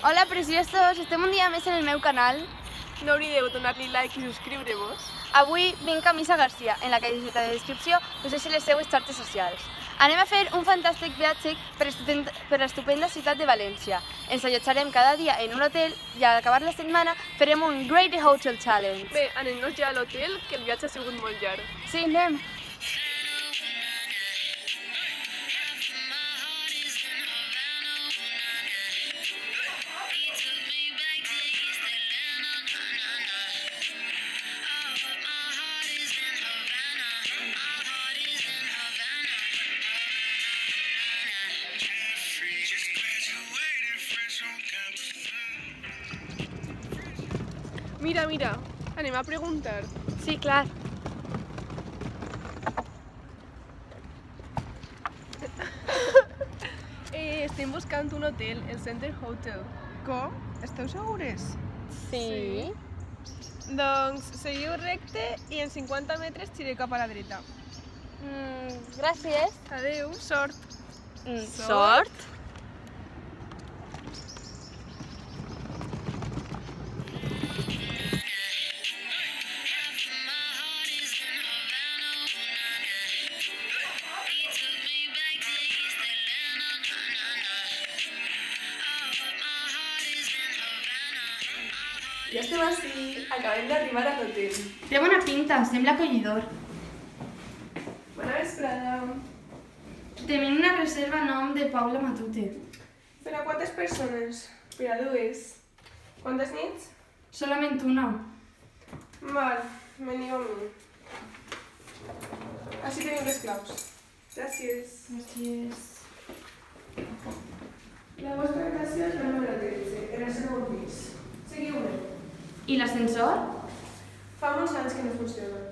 Hola, preciosos! Estem un dia més en el meu canal. No oblideu donar-li like i subscriure-vos. Avui vinc a Missa Garcia. En la cajeta de descripció us deixo les seues xarxes socials. Anem a fer un fantàstic viatge per l'estupenda ciutat de València. Ens allotjarem cada dia en un hotel i al acabar la setmana farem un Great Hotel Challenge. Bé, anem-nos ja a l'hotel, que el viatge ha sigut molt llarg. Sí, anem. Mira, mira, anem a preguntar. Sí, clar. Estem buscant un hotel, el Center Hotel. Com? Esteu segures? Sí. Doncs seguiu recte i en 50 metres tireu cap a la dreta. Gràcies. Adeu, sort. Sort? Ja estem ací, acabem d'arribar a l'hotel. Té bona pinta, sembla acollidor. Bona vesprada. Tenim una reserva a nom de Paula Matute. Per a quantes persones? Per a dues. Quantes nits? Solament una. Val, veniu amb mi. Així tenim les claus. Gràcies. Gràcies. La vostra habitació és la número 13, en el segon pis. Seguiu-me. I l'ascensor? Fa molts anys que no funciona.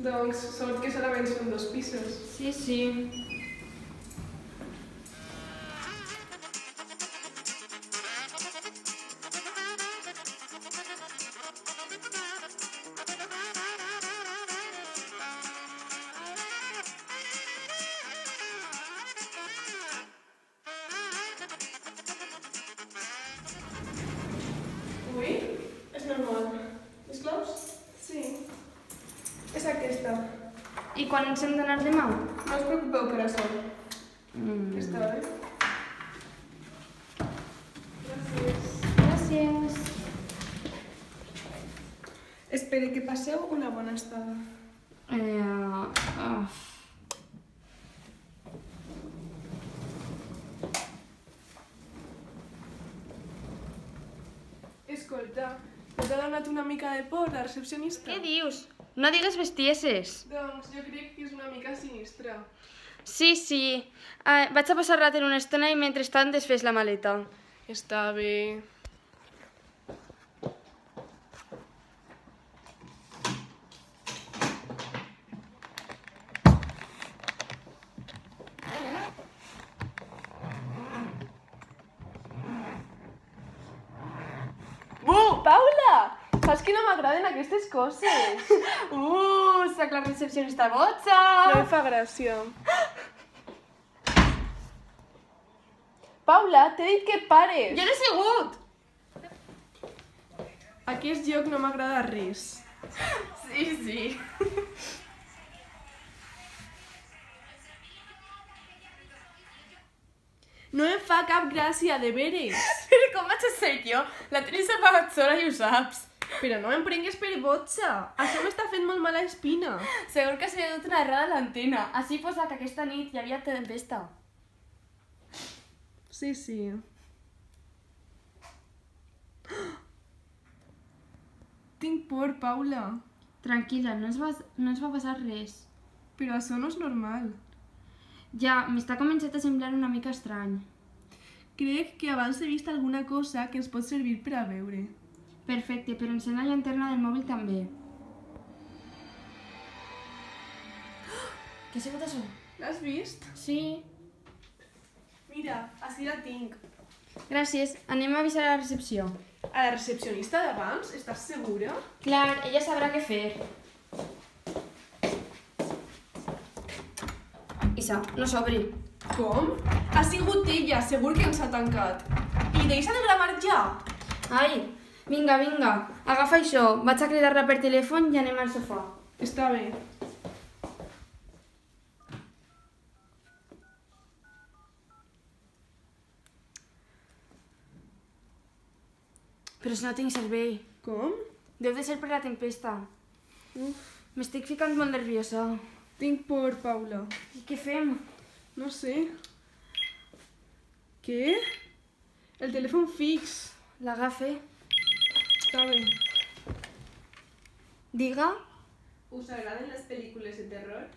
Doncs sort que solament són 2 pisos. Sí, sí. Ui, és normal. Les claus? Sí. És aquesta. I quan ens hem d'anar demà? No us preocupeu per això. Està bé? Gràcies. Gràcies. Espero que passeu una bona estada. Escolta, no t'ha donat una mica de por la recepcionista? Què dius? No digues bestieses. Doncs jo crec que és una mica sinistra. Sí, sí. Vaig a passar rato en una estona i mentrestant desfés la maleta. Està bé. Paula! Saps que no m'agraden aquestes coses? Soc la recepcionista botxa! No em fa gràcia. Paula, t'he dit que pares! Jo no he sigut! Aquest lloc no m'agrada res. Sí, sí. No em fa cap gràcia, de veres. Però com vaig a ser jo? La Teresa ha pagat sola i ho saps. Però no em prengues per botxa. Això m'està fent molt mala espina. Segur que s'ha dut una errada a l'antena. Així posa que aquesta nit hi havia tempesta. Sí, sí. Tinc por, Paula. Tranquil·la, no ens va passar res. Però això no és normal. Ja, m'està començant a semblar una mica estrany. Crec que abans he vist alguna cosa que ens pot servir per a veure. Perfecte, però encén la llanterna del mòbil també. Què ha sigut això? L'has vist? Sí. Mira, així la tinc. Gràcies, anem a avisar a la recepció. A la recepcionista d'abans? Estàs segura? Clar, ella sabrà què fer. Isa, no s'obri. Com? Ha sigut ella, segur que ens ha tancat. I deixa de gravar ja! Ai, vinga, vinga, agafa això, vaig a cridar-la per telèfon i anem al sofà. Està bé. Però si no tinc servei. Com? Deu de ser per la tempesta. M'estic ficant molt nerviosa. Tinc por, Paula. I què fem? No sé. Què? El telèfon fix. L'agafe. Està bé. Diga? Us agraden les pel·lícules de terror?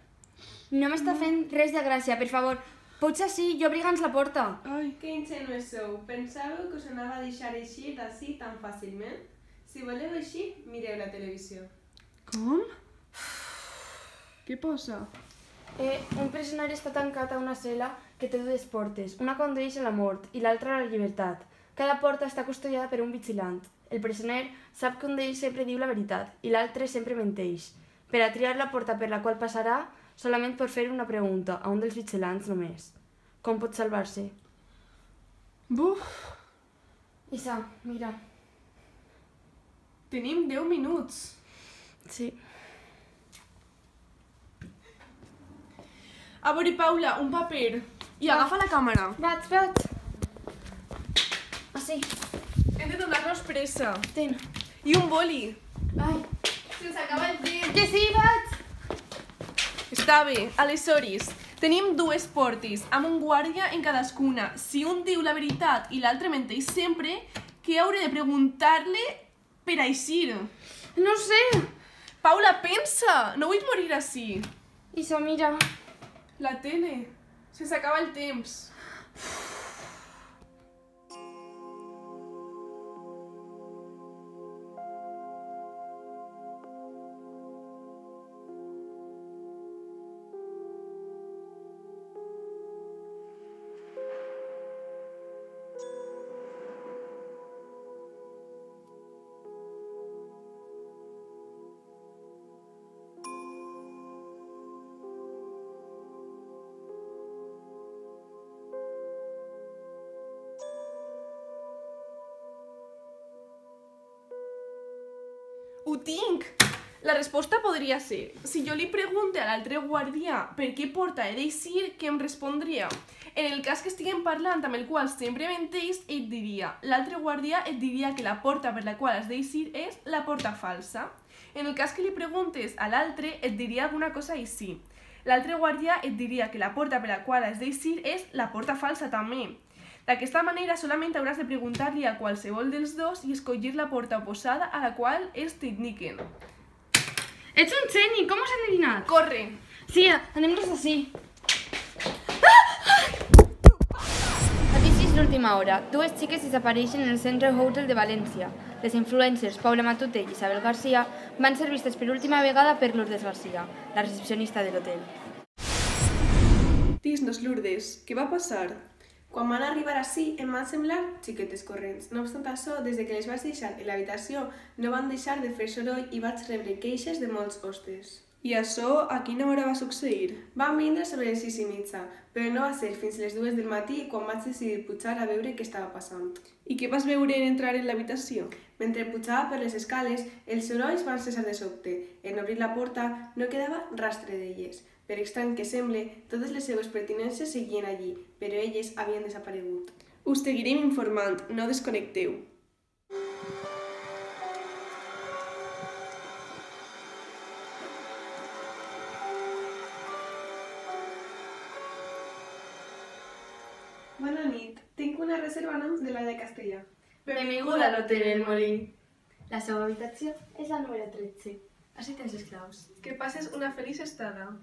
No m'està fent res de gràcia, per favor. Potser sí, i obriga'ns la porta. Ai. Que ingenues sou. Pensàveu que us anava a deixar eixir d'ací tan fàcilment? Si voleu eixir, mireu la televisió. Com? Què posa? Un prisioneri està tancat a una cel·la que té dues portes. Una condueix a la mort i l'altra a la llibertat. Cada porta està custodiada per un vigilant. El prisioner sap que un d'ells sempre diu la veritat i l'altre sempre menteix. Per a triar la porta per la qual passarà, solament pot fer una pregunta a un dels vigilants només. Com pot salvar-se? Buf! Isa, mira. Tenim 10 minuts. Sí. A veure, Paula, un paper. I agafa la càmera. Vaig. Sí. Hem de donar-nos pressa. Ten. I un boli. Ai. Se'ns acaba el temps. Que sí, vaig! Està bé, aleshores, tenim dues portes, amb un guàrdia en cadascuna. Si un diu la veritat i l'altre menteix sempre, què hauré de preguntar-li per eixir? No sé. Paula, pensa! No vull morir així. Isa, mira. La tele. Se'ns acaba el temps. Ho tinc! La resposta podria ser, si jo li pregunte a l'altre guardià per què porta he d'eixir, què em respondria? En el cas que estiguem parlant amb el qual sempre menteix, et diria, l'altre guardià et diria que la porta per la qual has d'eixir és la porta falsa. En el cas que li preguntes a l'altre, et diria alguna cosa així. L'altre guardià et diria que la porta per la qual has d'eixir és la porta falsa també. D'aquesta manera solament hauràs de preguntar-li a qualsevol dels dos i escollir la porta oposada a la qual ells t'indiquen. Ets un geni, com has endevinat? Corre! Sí, anem-nos així. Notícies d'última hora. Dues xiques desapareixen en el Centre Hotel de València. Les influencers Paula Matute i Isabel García van ser vistes per última vegada per Lourdes García, la recepcionista de l'hotel. Dis-nos, Lourdes, què va passar? Quan van arribar ací, em van semblar xiquetes corrents. No obstant això, des que les vaig deixar en l'habitació, no van deixar de fer soroll i vaig rebre queixes de molts hostes. I això a quina hora va succeir? Van vindre sobre les 6:30, però no va ser fins les 2 del matí quan vaig decidir pujar a veure què estava passant. I què vas veure en entrar en l'habitació? Mentre pujava per les escales, els sorolls van cessar de sobte. En obrir la porta no quedava rastre d'elles. Per estrany que semble, totes les seues pertinences seguien allí, però elles havien desaparegut. Us seguirem informant, no desconnecteu. Bona nit, tinc una reserva a nom de la de Castellà. Benvinguda a l'Hotel El Molí. La seva habitació és la número 13. Així tens les claus. Que passes una feliç estada.